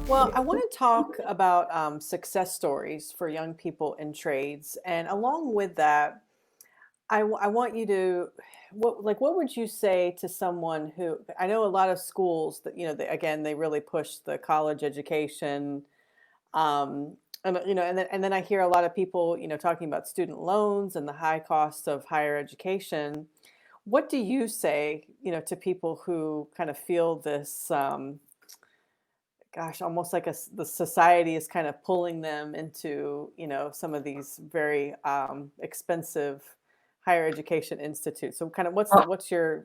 Well, I want to talk about success stories for young people in trades, and along with that, I want you to what would you say to someone who I know a lot of schools that again they really push the college education, and and then I hear a lot of people talking about student loans and the high cost of higher education. What do you say to people who kind of feel this? Gosh, almost like the society is kind of pulling them into, some of these very expensive higher education institutes. So kind of Oh, what's your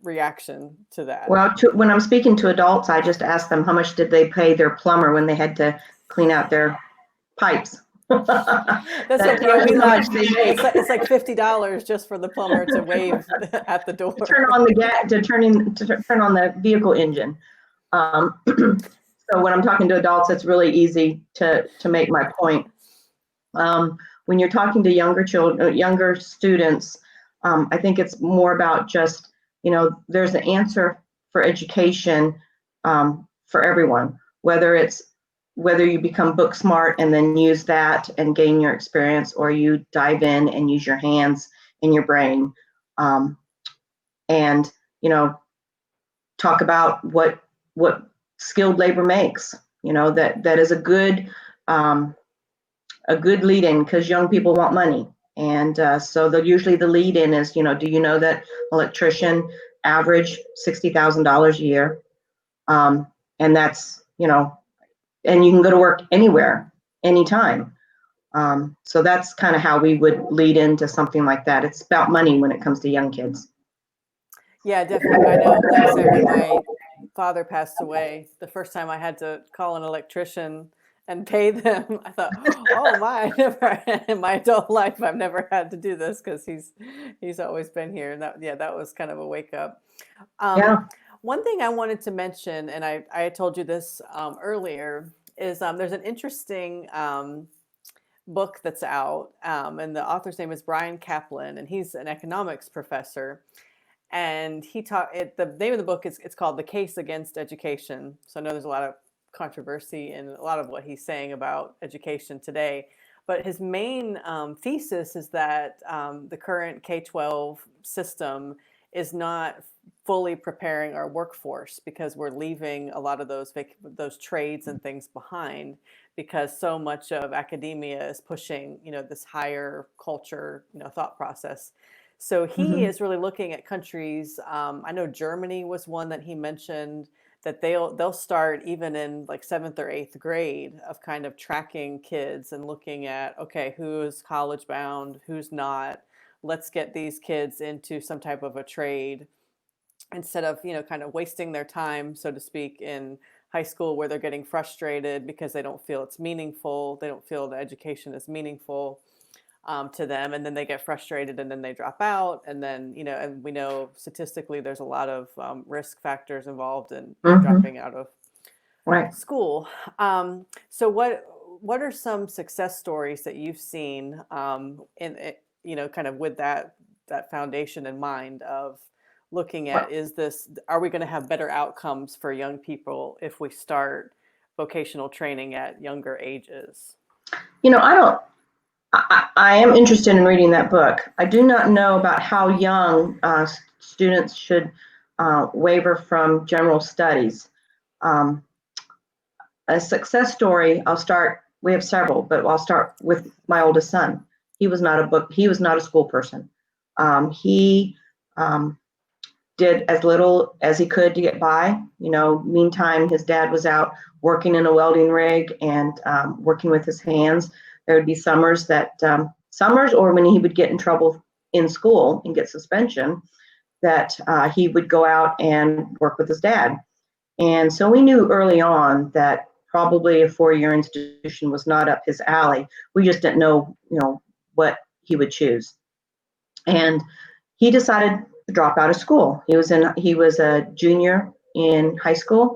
reaction to that? well, when I'm speaking to adults, I just ask them how much did they pay their plumber when they had to clean out their pipes. That's That what, yeah, tells we you how laugh. much they make. It's like $50 just for the plumber to wave at the To door. turn on the gas, to turn on the vehicle engine. So when I'm talking to adults, it's really easy to make my point. When you're talking to younger children, younger students, I think it's more about just, there's an answer for education for everyone, whether you become book smart and then use that and gain your experience, or you dive in and use your hands and your brain, um, and talk about what skilled labor makes. That is um, a good lead in, because young people want money. And so usually the lead in is, do you know that electrician average $60,000 a year? And that's, and you can go to work anywhere, anytime. So that's kind of how we would lead into something like that. It's about money when it comes to young kids. Yeah, definitely. I know, like I said, when my father passed away, the first time I had to call an electrician and pay them, I thought, oh my, I never in my adult life I've never had to do this because he's always been here. And that was kind of a wake up. Um, Yeah. One thing I wanted to mention, and I had told you this earlier, is there's an interesting book that's out, and the author's name is Brian Kaplan, and he's an economics professor. And the name of the book is it's called The Case Against Education. So I know there's a lot of controversy in a lot of what he's saying about education today. But his main thesis is that the current K-12 system is not fully preparing our workforce because we're leaving a lot of those trades and things behind because so much of academia is pushing, this higher culture, thought process. So he Hmm. is really looking at countries. I know Germany was one that he mentioned that they'll start even in like seventh or eighth grade of kind of tracking kids and looking at, okay, who's college bound, who's not. Let's get these kids into some type of a trade instead of kind of wasting their time, so to speak, in high school where they're getting frustrated because they don't feel it's meaningful, they don't feel the education is meaningful to them, and then they get frustrated and then they drop out, and then and we know statistically there's a lot of risk factors involved in Hmm. dropping out of Right. school. So what are some success stories that you've seen in it, kind of with that foundation in mind of looking at, Well, is this, are we going to have better outcomes for young people if we start vocational training at younger ages? I don't. I am interested in reading that book. I do not know about how young students should waiver from general studies. Um, a success story, we have several, but I'll start with my oldest son. He was not a school person. He did as little as he could to get by. Meantime, his dad was out working in a welding rig and working with his hands. There would be summers or when he would get in trouble in school and get suspension, that he would go out and work with his dad. And so we knew early on that probably a 4-year institution was not up his alley. We just didn't know, what he would choose. And he decided to drop out of school. He was a junior in high school,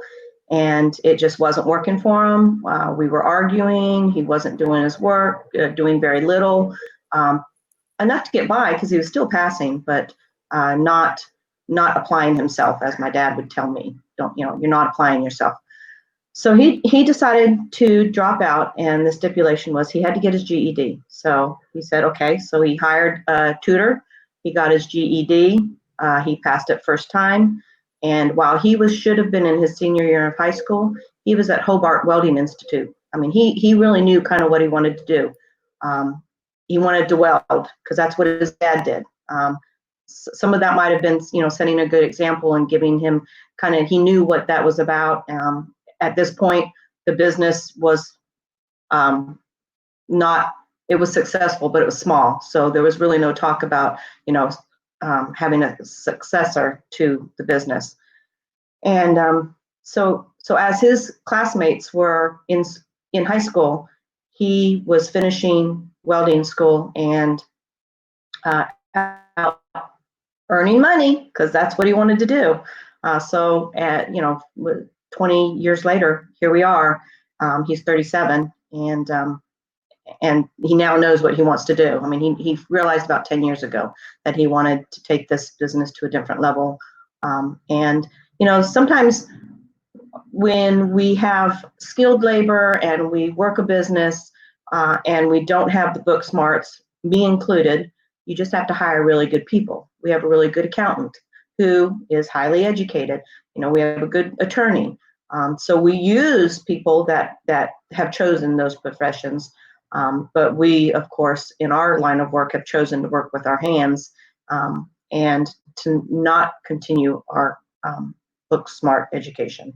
and it just wasn't working for him. We were arguing. He wasn't doing his work, doing very little, um, enough to get by because he was still passing, but not applying himself, as my dad would tell me. Don't You're not applying yourself. So he decided to drop out, and the stipulation was he had to get his GED. So he said, okay. So he hired a tutor. He got his GED. He passed it first time. And while should have been in his senior year of high school, he was at Hobart Welding Institute. I mean, he really knew kind of what he wanted to do. He wanted to weld because that's what his dad did. Some of that might have been, setting a good example and giving him he knew what that was about. At this point, the business was not, it was successful, but it was small. So there was really no talk about, having a successor to the business. And so as his classmates were in high school, he was finishing welding school and earning money because that's what he wanted to do. So at 20 years later, here we are. He's 37, and he now knows what he wants to do. I mean, he realized about 10 years ago that he wanted to take this business to a different level. And sometimes when we have skilled labor and we work a business and we don't have the book smarts, me included, you just have to hire really good people. We have a really good accountant who is highly educated. We have a good attorney. So we use people that have chosen those professions. But we, of course, in our line of work, have chosen to work with our hands and to not continue our book smart education.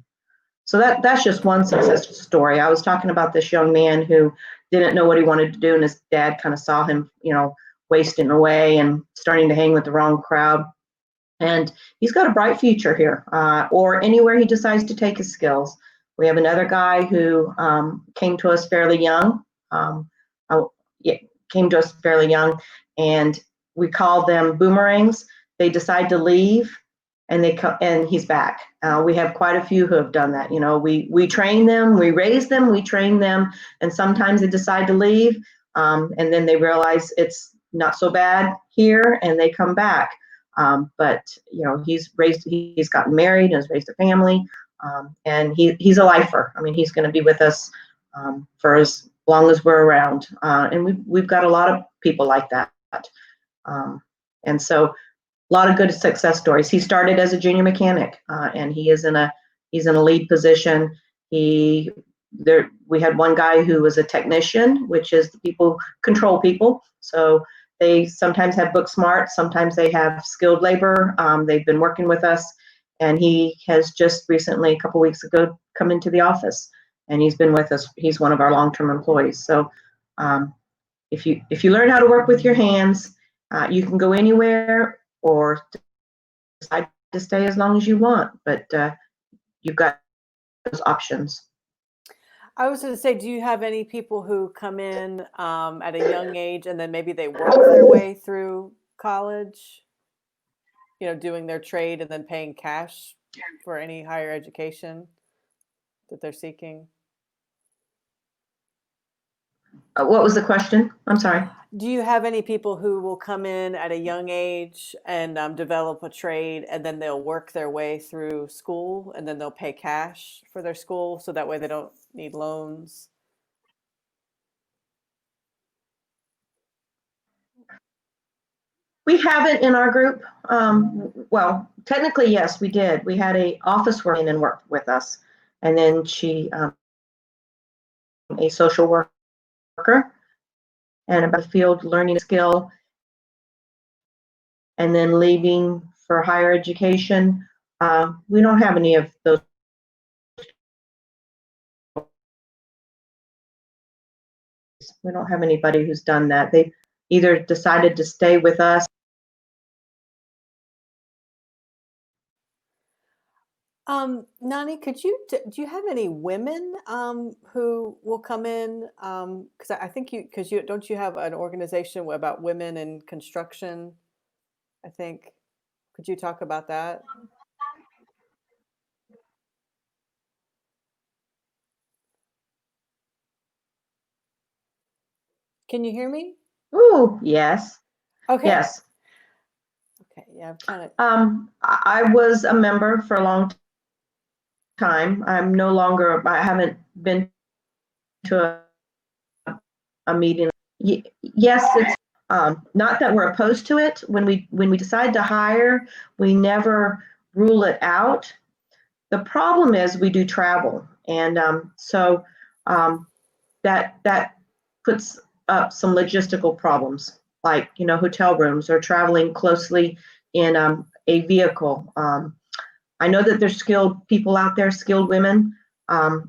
So that's just one success story. I was talking about this young man who didn't know what he wanted to do, and his dad kind of saw him, wasting away and starting to hang with the wrong crowd. And he's got a bright future here, or anywhere he decides to take his skills. We have another guy who came to us fairly young. Came to us fairly young, and we call them boomerangs. They decide to leave, and and he's back. We have quite a few who have done that. We train them, we raise them, we train them, and sometimes they decide to leave, and then they realize it's not so bad here, and they come back. But he's gotten married and has raised a family, and he's a lifer. I mean, he's going to be with us for as long as we're around, and we've got a lot of people like that. And so a lot of good success stories. He started as a junior mechanic, and he's in a lead position. We had one guy who was a technician, which is the people control people. So they sometimes have book smart, sometimes they have skilled labor. They've been working with us, and he has just recently, a couple weeks ago, come into the office, and he's been with us. He's one of our long-term employees. So if you learn how to work with your hands, you can go anywhere or decide to stay as long as you want, but you've got those options. I was going to say, do you have any people who come in at a young age and then maybe they work their way through college, doing their trade and then paying cash for any higher education that they're seeking? What was the question? I'm sorry. Do you have any people who will come in at a young age and develop a trade and then they'll work their way through school and then they'll pay cash for their school so that way they don't need loans? We haven't in our group. Well, technically, yes, we did. We had a office worker and worked with us, and then she, a social worker, and about field learning skill, and then leaving for higher education. We don't have any of those. We don't have anybody who's done that. They either decided to stay with us. Nani, do you have any women who will come in? Because I think don't you have an organization about women in construction? I think. Could you talk about that? Can you hear me? Ooh, yes, Okay. yes. Okay. Yeah, I'm kind of. I was a member for a long time. I haven't been to a meeting. Yes, it's not that we're opposed to it. When we decide to hire, we never rule it out. The problem is we do travel, and so um, that puts up some logistical problems, like hotel rooms or traveling closely in a vehicle. I know that there's skilled people out there, skilled women.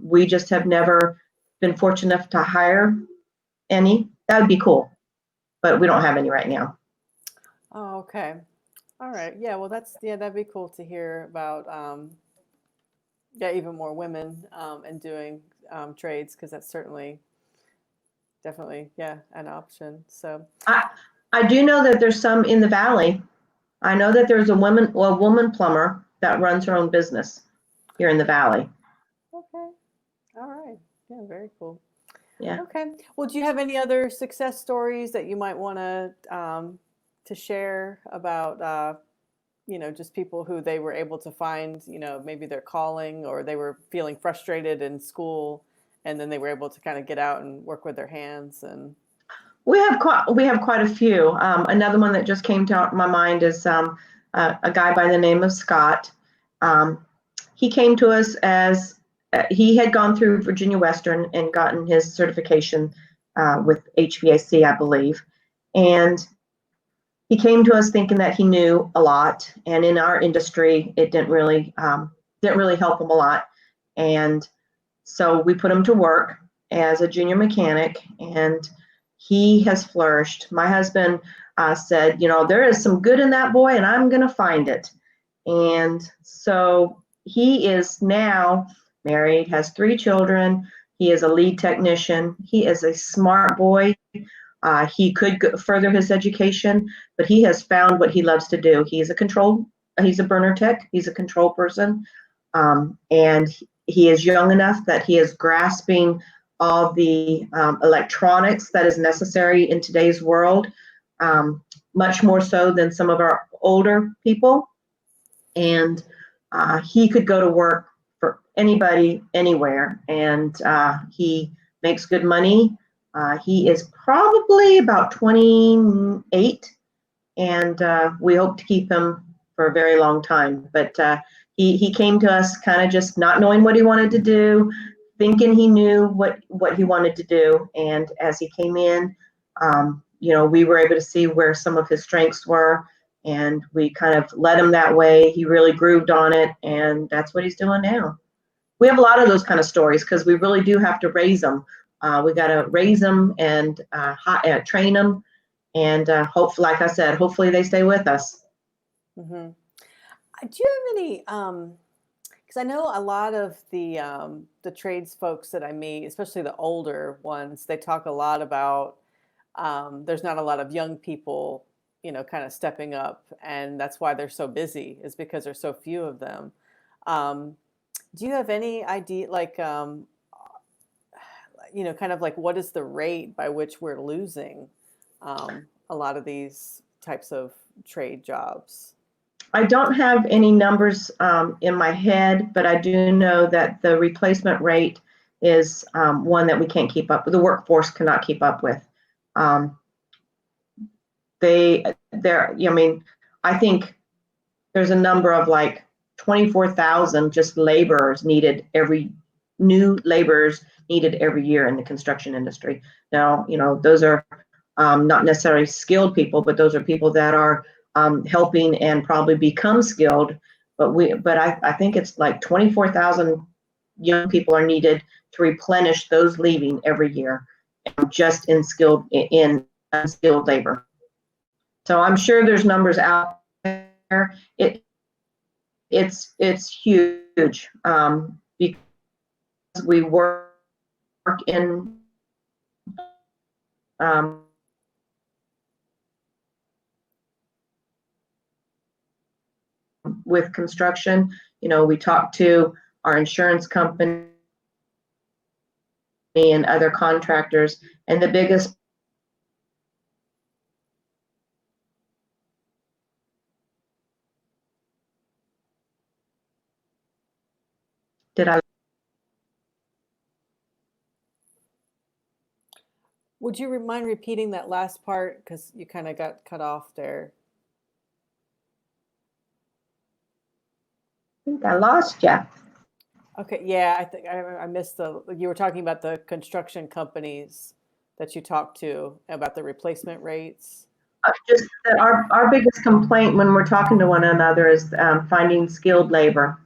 We just have never been fortunate enough to hire any. That would be cool, but we don't have any right now. Oh, okay. All right. Yeah. Well, yeah, that'd be cool to hear about. Yeah, even more women and doing trades because that's certainly definitely yeah an option. So I I do know that there's some in the valley. I know that there's a woman plumber that runs her own business here in the valley. okay. All right. Yeah. Very cool. Yeah. Okay. Well, do you have any other success stories that you might want to share about just people who they were able to find maybe their calling or they were feeling frustrated in school and then they were able to kind of get out and work with their hands and We have quite a few. Another one that just came to my mind is a guy by the name of Scott. Um, he came to us as he had gone through Virginia Western and gotten his certification with HVAC, I believe, and he came to us thinking that he knew a lot. And in our industry, it didn't really help him a lot. And so we put him to work as a junior mechanic, and he has flourished. My husband said, there is some good in that boy, and I'm going to find it. And so he is now married, has 3 children. He is a lead technician. He is a smart boy. He could further his education, but he has found what he loves to do. He's a burner tech. He's a control person. And he is young enough that he is grasping all the electronics that is necessary in today's world, much more so than some of our older people. And he could go to work for anybody, anywhere, and he makes good money. He is probably about 28, and we hope to keep him for a very long time. But he came to us kind of just not knowing what he wanted to do, thinking he knew what he wanted to do. And as he came in, we were able to see where some of his strengths were, and we kind of led him that way. He really grooved on it, and that's what he's doing now. We have a lot of those kind of stories because we really do have to raise them. We got to raise them and train them, and hopefully, like I said, hopefully they stay with us. hmm do you have any because I know a lot of the trades folks that I meet, especially the older ones, they talk a lot about there's not a lot of young people, kind of stepping up, and that's why they're so busy, is because there's so few of them. Um, do you have any idea, like, kind of like what is the rate by which we're losing a lot of these types of trade jobs? I don't have any numbers in my head, but I do know that the replacement rate is one that we can't keep up with. The workforce cannot keep up with. Um, I mean, I think there's a number of like 24,000 just new laborers needed every year in the construction industry. Now, those are not necessarily skilled people, but those are people that are helping and probably become skilled. But I think it's like 24,000 young people are needed to replenish those leaving every year, just in unskilled labor. So I'm sure there's numbers out there. It's huge because we work in um, with construction. We talk to our insurance company and other contractors, and the biggest Did I? Would you mind repeating that last part? Because you kind of got cut off there. Think I lost you. Okay, yeah, I think I missed you were talking about the construction companies that you talked to about the replacement rates. Just that our biggest complaint when we're talking to one another is finding skilled labor.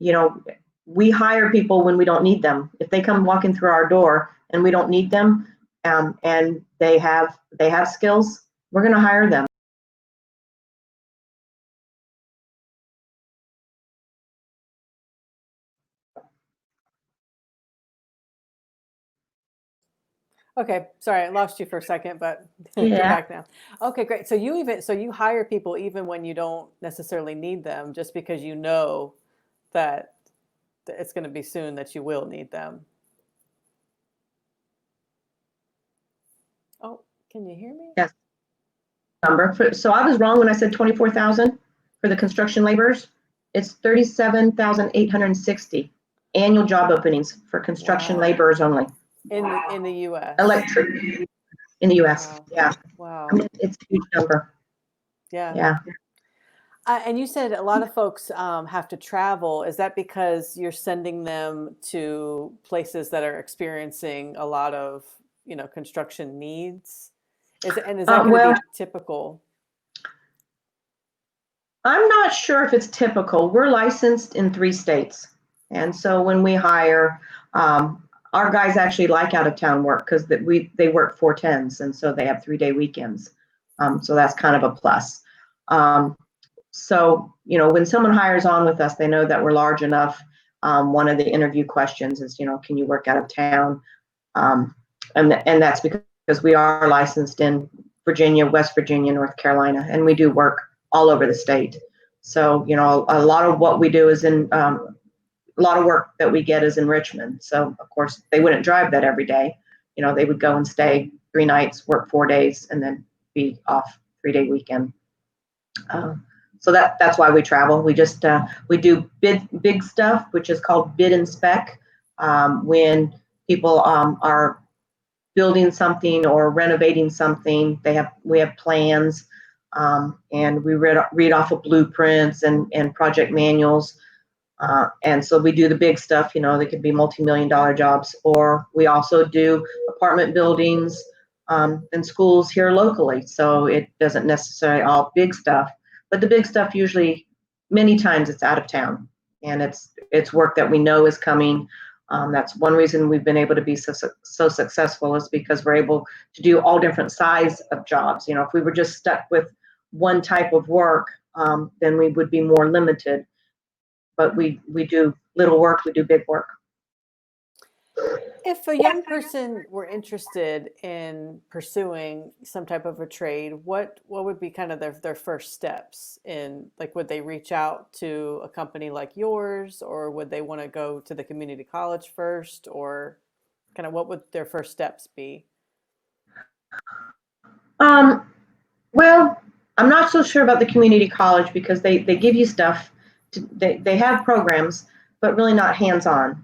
You know, we hire people when we don't need them. If they come walking through our door and we don't need them, and they have skills, we're going to hire them. Okay, sorry, I lost you for a second, but you're Yeah. back now. Okay, great. So you hire people even when you don't necessarily need them, just because you know that it's going to be soon that you will need them. Oh, can you hear me? Yes. So I was wrong when I said 24,000 for the construction laborers. It's 37,860 annual job openings for construction Wow. laborers only. In the US. Electric in the U.S. Wow. Yeah, I Wow. mean, it's a huge number. Yeah. Yeah. And you said a lot of folks have to travel. Is that because you're sending them to places that are experiencing a lot of, construction needs? And is that going to Well, be typical? I'm not sure if it's typical. We're licensed in 3 states. And so when we hire, our guys actually like out of town work because they work 410s and so they have 3-day weekends. So that's kind of a plus. So, when someone hires on with us, they know that we're large enough. One of the interview questions is, can you work out of town? And that's because we are licensed in Virginia, West Virginia, North Carolina, and we do work all over the state. So, a lot of what we do is a lot of work that we get is in Richmond. So, of course, they wouldn't drive that every day. They would go and stay 3 nights, work 4 days, and then be off 3-day weekend. So that's why we travel. We do big stuff, which is called bid and spec. When people are building something or renovating something, we have plans, and we read off of blueprints and project manuals. And so we do the big stuff, they could be multi-million-dollar jobs, or we also do apartment buildings and schools here locally. So it doesn't necessarily all big stuff, but the big stuff usually, many times it's out of town, and it's work that we know is coming. That's one reason we've been able to be so successful, is because we're able to do all different size of jobs. If we were just stuck with one type of work, then we would be more limited. But we do little work, we do big work. If a young person were interested in pursuing some type of a trade, what would be kind of their first steps in, like, would they reach out to a company like yours, or would they want to go to the community college first, or kind of what would their first steps be? Um, well, I'm not so sure about the community college because they give you stuff. They have programs, but really not hands-on.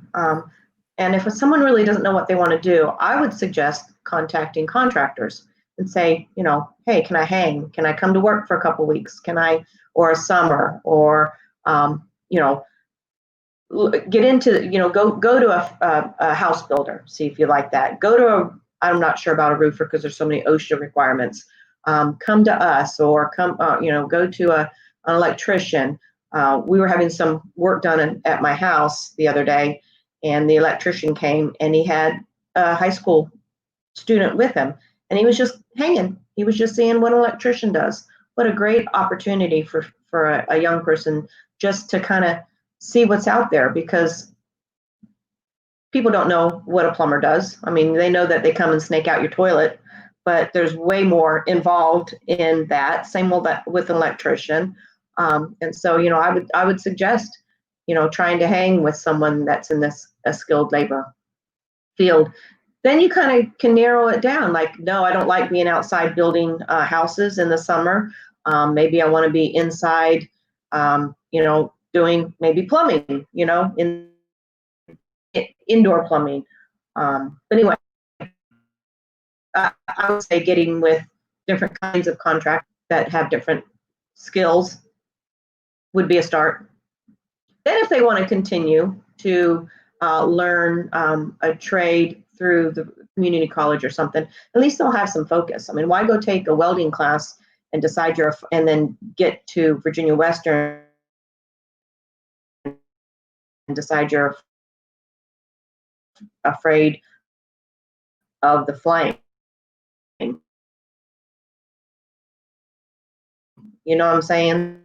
And if someone really doesn't know what they want to do, I would suggest contacting contractors and say, hey, can I hang? Can I come to work for a couple weeks? Can I, or a summer, or get into, go to a house builder, see if you like that. Go to I'm not sure about a roofer because there's so many OSHA requirements. Come to us, or go to an electrician. We were having some work done at my house the other day, and the electrician came, and he had a high school student with him, and he was just hanging. He was just seeing what an electrician does. What a great opportunity for a young person just to kind of see what's out there, because people don't know what a plumber does. I mean, they know that they come and snake out your toilet, but there's way more involved in that. Same with an electrician. And so, I would suggest, trying to hang with someone that's in a skilled labor field. Then you kind of can narrow it down. Like, no, I don't like being outside building houses in the summer. Maybe I want to be inside, doing maybe plumbing, in indoor plumbing. But anyway, I would say getting with different kinds of contracts that have different skills would be a start. Then if they want to continue to learn a trade through the community college or something, at least they'll have some focus. I mean, why go take a welding class and decide and then get to Virginia Western and decide you're afraid of the flame? You know what I'm saying?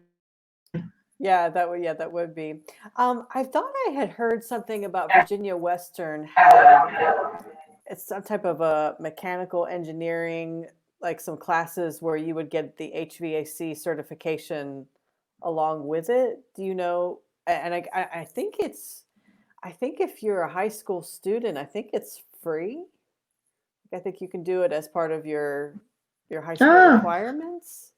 Yeah, that would be. I thought I had heard something about Virginia Western had it's some type of a mechanical engineering, like some classes where you would get the HVAC certification along with it. Do you know? And I think I think if you're a high school student, I think it's free. I think you can do it as part of your high school Ah, requirements.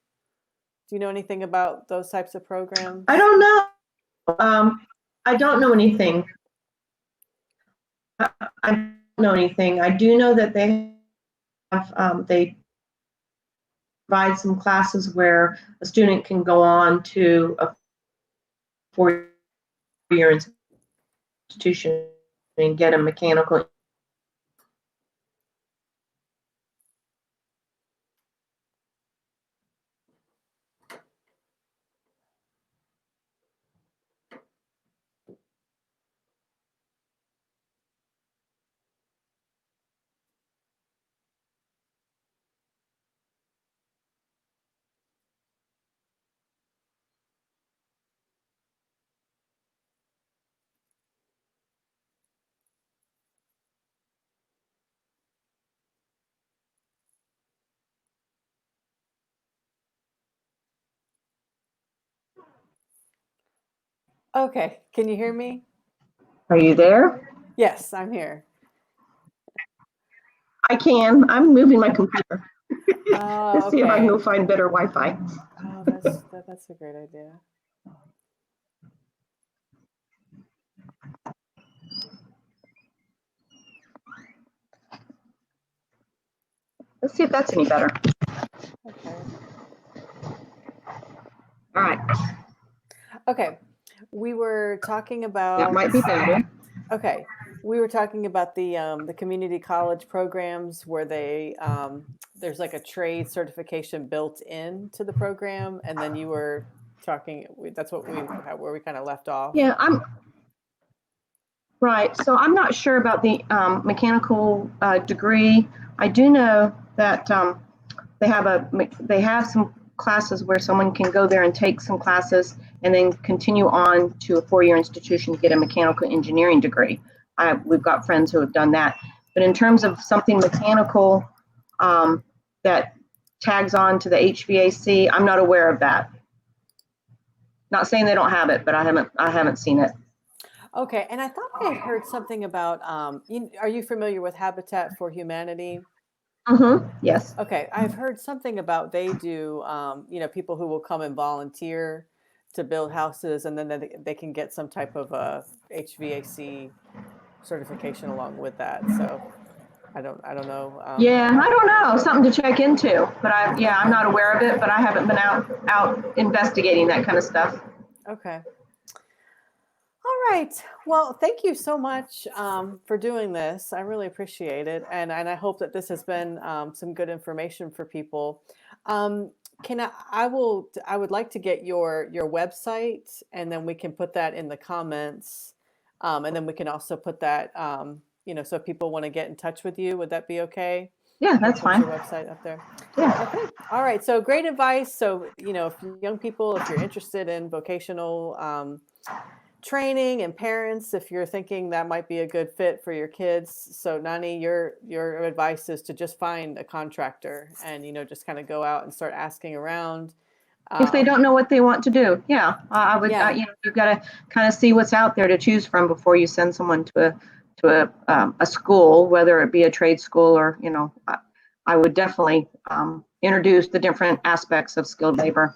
Do you know anything about those types of I programs? don't know. I don't know anything. I don't know anything. I do know that they provide some classes where a student can go on to a 4-year institution and get a mechanical. Okay, can you hear me? Are you there? Yes, I'm here. I can. I'm moving my computer. Oh, Let's see if I can okay. go find better Wi-Fi. Oh, that's a great idea. Let's see if that's any better. Okay. All right, Okay. We were talking that about might be better. okay. We were talking about the community college programs where there's like a trade certification built into the program, and then you were talking. That's what where we kind of left off. Yeah, I'm right. So I'm not sure about the mechanical degree. I do know that they have some classes where someone can go there and take some classes and then continue on to a 4-year institution to get a mechanical engineering degree. We've got friends who have done that. But in terms of something mechanical that tags on to the HVAC, I'm not aware of that. Not saying they don't have it, but I haven't seen it. Okay, and I thought I had heard something about are you familiar with Habitat for Humanity? Yes. Okay, I've heard something about they do, people who will come and volunteer to build houses, and then they can get some type of a HVAC certification along with that. So I don't know. Yeah, I don't know. Something to check into. But I'm Okay, not aware of it, but I haven't been out investigating that kind of stuff. okay. All right. Well, thank you so much for doing this. I really appreciate it, and I hope that this has been some good information for people. Um, can I would like to get your website, and then we can put that in the comments, and then we can also put that so if people want to get in touch with you, would that be okay? Yeah, We'll that's put fine. your website up there. Yeah. Okay. All right. So great advice. So if young people, if you're interested in vocational training, and parents, if you're thinking that might be a good fit for your kids. So Nani, your advice is to just find a contractor and just kind of go out and start asking around. If they Um, don't know what they want to do, yeah, I would. yeah, You've got to kind of see what's out there to choose from before you send someone to a school, whether it be a trade school or I would definitely introduce the different aspects of skilled labor.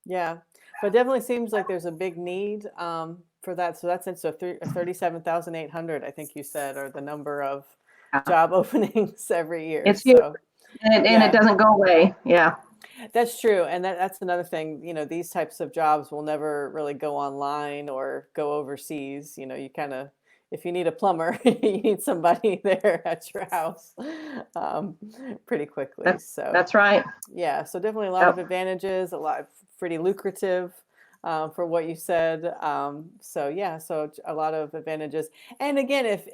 yeah, but it definitely seems like there's a big need for that. So that's it. So 37,800, I think you said, are the number of Yeah. job openings every year. It's huge, So and it yeah, doesn't go away. Yeah. that's true. And that's another thing, these types of jobs will never really go online or go overseas. You kind of, if you need a plumber, you need somebody there at your house um, pretty quickly. So That's right. yeah, so definitely a lot of Yep. advantages, a lot pretty lucrative for what you said. So yeah, so a lot of advantages. And again, if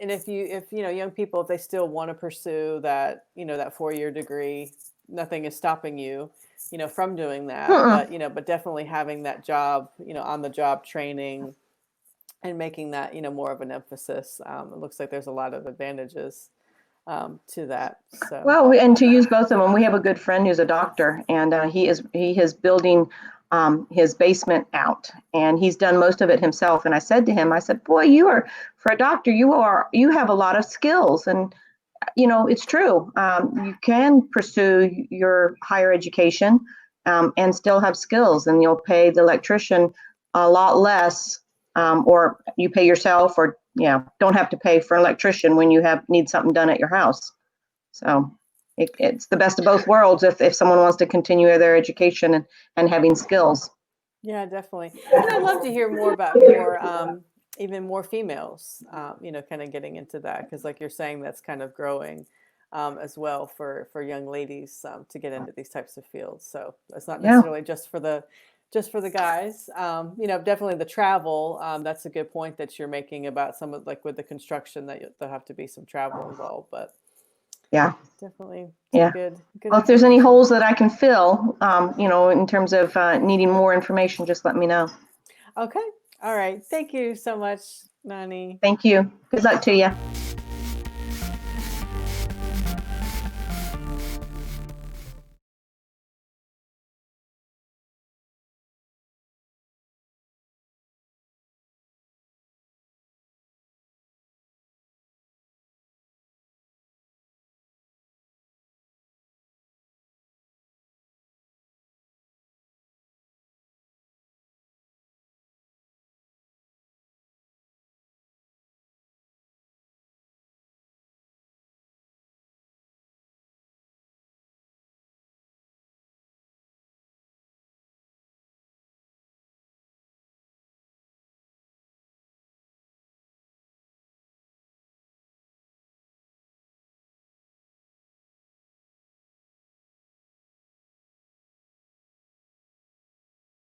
young people, if they still want to pursue that, that 4-year degree, nothing is stopping you, from doing that. Mm-mm. But definitely having that job, on the job training and making that, more of an emphasis. It looks like there's a lot of advantages to that. So Well, and to use both of them, we have a good friend who's a doctor, and he is building his basement out, and he's done most of it himself. And I said to him, I said, "Boy, for a doctor, you have a lot of skills." And it's true. You can pursue your higher education and still have skills, and you'll pay the electrician a lot less, or you pay yourself, or don't have to pay for an electrician when you need something done at your house. So it's the best of both worlds if someone wants to continue their education and having skills. yeah, definitely. And I'd love to hear more about more, even more females, kind of getting into that because, like you're saying, that's kind of growing as well for young ladies to get into these types of fields. So it's not Yeah, necessarily just for the guys. Definitely the travel. That's a good point that you're making about some of like with the construction that there'll have to be some travel involved, but yeah, definitely some yeah. good Well, if there's any information. holes that I can fill, in terms of needing more information, just let me know. Okay. All right. Thank you so much, Nani. Thank you. Good luck to you.